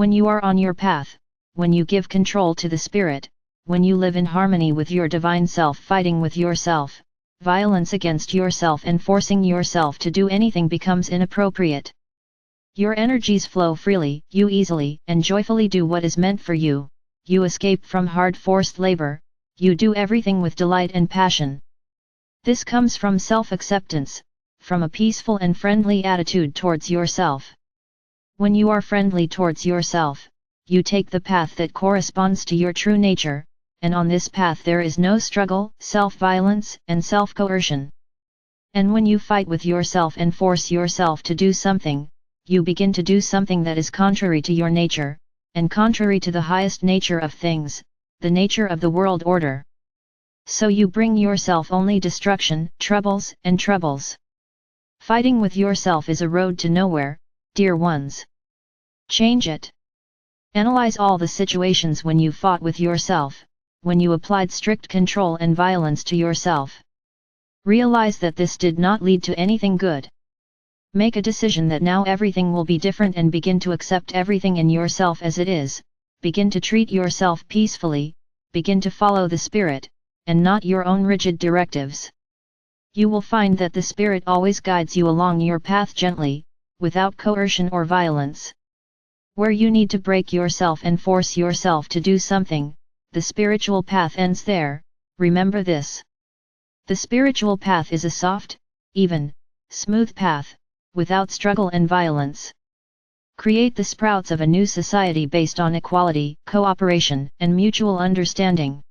When you are on your path, when you give control to the spirit, when you live in harmony with your divine self, fighting with yourself, violence against yourself and forcing yourself to do anything becomes inappropriate. Your energies flow freely, you easily and joyfully do what is meant for you, you escape from hard forced labor, you do everything with delight and passion. This comes from self-acceptance, from a peaceful and friendly attitude towards yourself. When you are friendly towards yourself, you take the path that corresponds to your true nature, and on this path there is no struggle, self-violence, and self-coercion. And when you fight with yourself and force yourself to do something, you begin to do something that is contrary to your nature, and contrary to the highest nature of things, the nature of the world order. So you bring yourself only destruction, troubles, and troubles. Fighting with yourself is a road to nowhere, dear ones. Change it. Analyze all the situations when you fought with yourself, when you applied strict control and violence to yourself. Realize that this did not lead to anything good. Make a decision that now everything will be different and begin to accept everything in yourself as it is, begin to treat yourself peacefully, begin to follow the spirit, and not your own rigid directives. You will find that the spirit always guides you along your path gently, without coercion or violence. Where you need to break yourself and force yourself to do something, the spiritual path ends there, remember this. The spiritual path is a soft, even, smooth path, without struggle and violence. Create the sprouts of a new society based on equality, cooperation, and mutual understanding.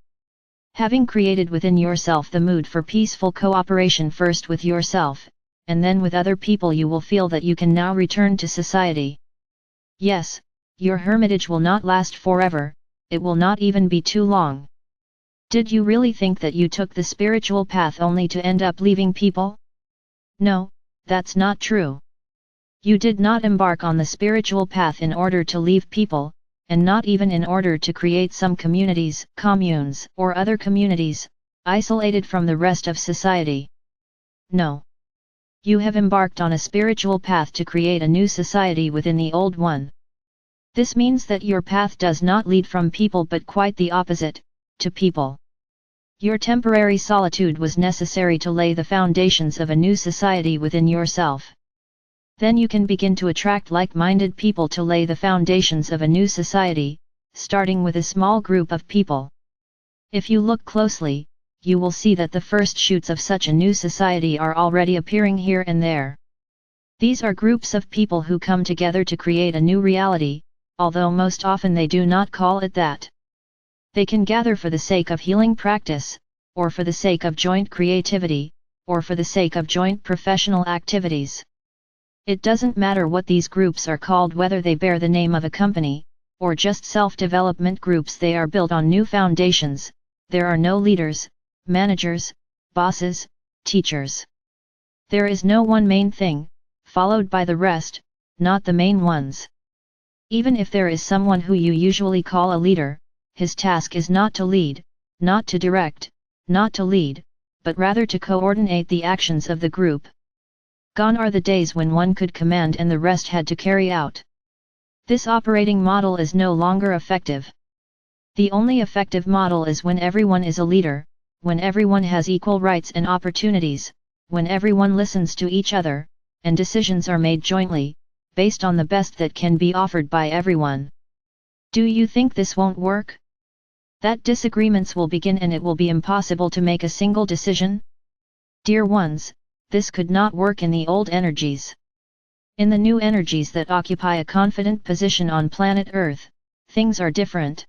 Having created within yourself the mood for peaceful cooperation first with yourself, and then with other people, you will feel that you can now return to society. Yes, your hermitage will not last forever, it will not even be too long. Did you really think that you took the spiritual path only to end up leaving people? No, that's not true. You did not embark on the spiritual path in order to leave people, and not even in order to create some communities, communes, or other communities, isolated from the rest of society. No. You have embarked on a spiritual path to create a new society within the old one. This means that your path does not lead from people but quite the opposite, to people. Your temporary solitude was necessary to lay the foundations of a new society within yourself. Then you can begin to attract like-minded people to lay the foundations of a new society, starting with a small group of people. If you look closely, you will see that the first shoots of such a new society are already appearing here and there. These are groups of people who come together to create a new reality, although most often they do not call it that. They can gather for the sake of healing practice, or for the sake of joint creativity, or for the sake of joint professional activities. It doesn't matter what these groups are called, whether they bear the name of a company, or just self-development groups. They are built on new foundations. There are no leaders, managers, bosses, teachers. There is no one main thing, followed by the rest, not the main ones. Even if there is someone who you usually call a leader, his task is not to lead, not to direct, not to lead, but rather to coordinate the actions of the group. Gone are the days when one could command and the rest had to carry out. This operating model is no longer effective. The only effective model is when everyone is a leader, when everyone has equal rights and opportunities, when everyone listens to each other, and decisions are made jointly, based on the best that can be offered by everyone. Do you think this won't work? That disagreements will begin and it will be impossible to make a single decision? Dear ones, this could not work in the old energies. In the new energies that occupy a confident position on planet Earth, things are different.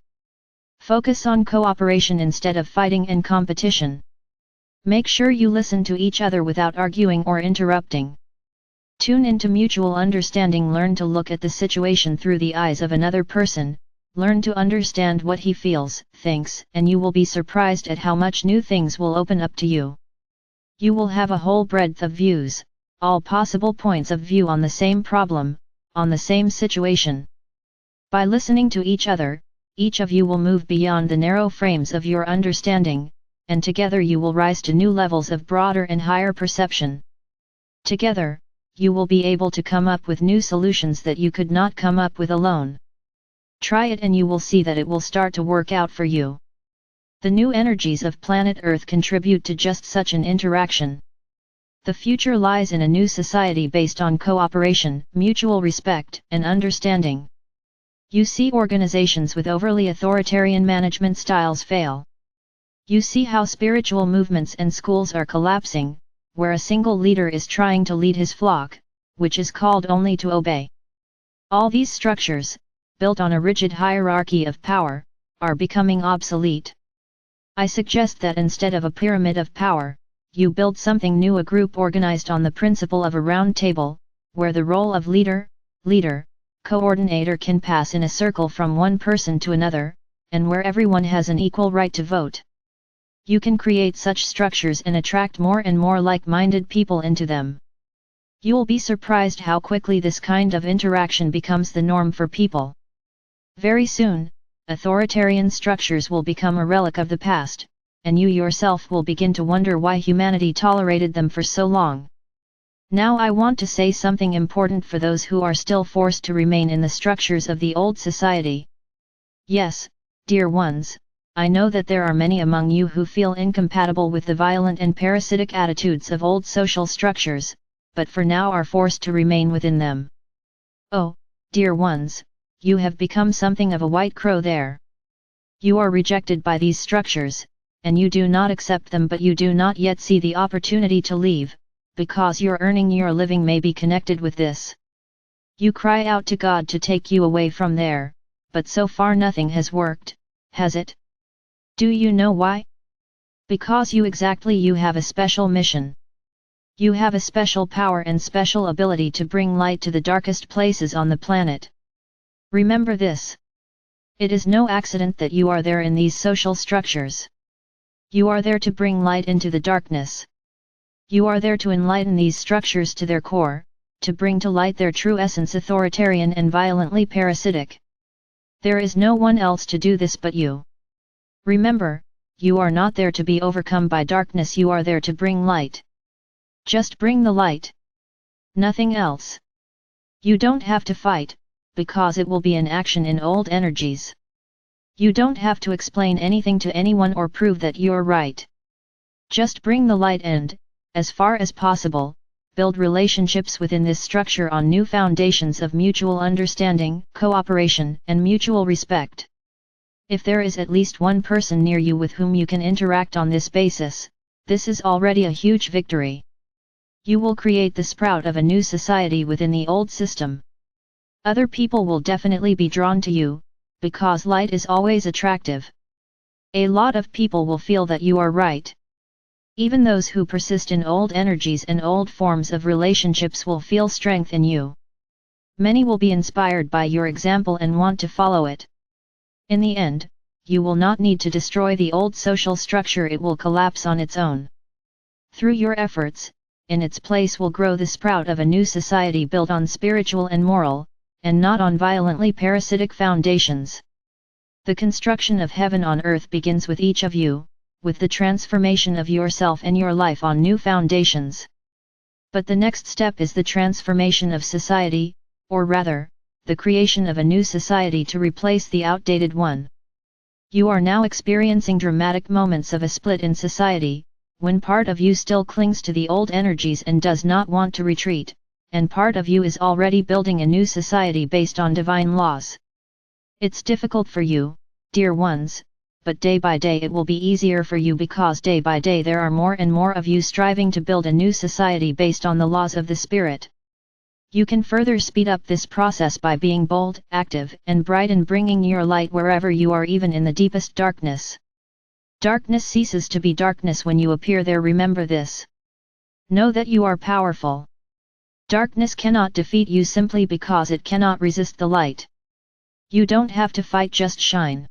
Focus on cooperation instead of fighting and competition. Make sure you listen to each other without arguing or interrupting. Tune into mutual understanding. Learn to look at the situation through the eyes of another person, learn to understand what he feels, thinks, and you will be surprised at how much new things will open up to you. You will have a whole breadth of views, all possible points of view on the same problem, on the same situation. By listening to each other, each of you will move beyond the narrow frames of your understanding, and together you will rise to new levels of broader and higher perception. Together, you will be able to come up with new solutions that you could not come up with alone. Try it and you will see that it will start to work out for you. The new energies of planet Earth contribute to just such an interaction. The future lies in a new society based on cooperation, mutual respect, and understanding. You see organizations with overly authoritarian management styles fail. You see how spiritual movements and schools are collapsing, where a single leader is trying to lead his flock, which is called only to obey. All these structures, built on a rigid hierarchy of power, are becoming obsolete. I suggest that instead of a pyramid of power, you build something new, a group organized on the principle of a round table, where the role of leader, coordinator can pass in a circle from one person to another, and where everyone has an equal right to vote. You can create such structures and attract more and more like-minded people into them. You'll be surprised how quickly this kind of interaction becomes the norm for people. Very soon, authoritarian structures will become a relic of the past, and you yourself will begin to wonder why humanity tolerated them for so long. Now I want to say something important for those who are still forced to remain in the structures of the old society. Yes, dear ones, I know that there are many among you who feel incompatible with the violent and parasitic attitudes of old social structures, but for now are forced to remain within them. Oh, dear ones, you have become something of a white crow there. You are rejected by these structures, and you do not accept them, but you do not yet see the opportunity to leave, because your earning your living may be connected with this. You cry out to God to take you away from there, but so far nothing has worked, has it? Do you know why? Because you have a special mission. You have a special power and special ability to bring light to the darkest places on the planet. Remember this. It is no accident that you are there in these social structures. You are there to bring light into the darkness. You are there to enlighten these structures to their core, to bring to light their true essence, authoritarian and violently parasitic. There is no one else to do this but you. Remember, you are not there to be overcome by darkness, you are there to bring light. Just bring the light. Nothing else. You don't have to fight, because it will be an action in old energies. You don't have to explain anything to anyone or prove that you're right. Just bring the light and, as far as possible, build relationships within this structure on new foundations of mutual understanding, cooperation, and mutual respect. If there is at least one person near you with whom you can interact on this basis, this is already a huge victory. You will create the sprout of a new society within the old system. Other people will definitely be drawn to you, because light is always attractive. A lot of people will feel that you are right. Even those who persist in old energies and old forms of relationships will feel strength in you. Many will be inspired by your example and want to follow it. In the end, you will not need to destroy the old social structure, it will collapse on its own. Through your efforts, in its place will grow the sprout of a new society built on spiritual and moral, and not on violently parasitic foundations. The construction of heaven on earth begins with each of you, with the transformation of yourself and your life on new foundations. But the next step is the transformation of society, or rather, the creation of a new society to replace the outdated one. You are now experiencing dramatic moments of a split in society, when part of you still clings to the old energies and does not want to retreat, and part of you is already building a new society based on divine laws. It's difficult for you, dear ones, but day by day it will be easier for you, because day by day there are more and more of you striving to build a new society based on the laws of the Spirit. You can further speed up this process by being bold, active, and bright in bringing your light wherever you are, even in the deepest darkness. Darkness ceases to be darkness when you appear there. Remember this. Know that you are powerful. Darkness cannot defeat you simply because it cannot resist the light. You don't have to fight, just shine.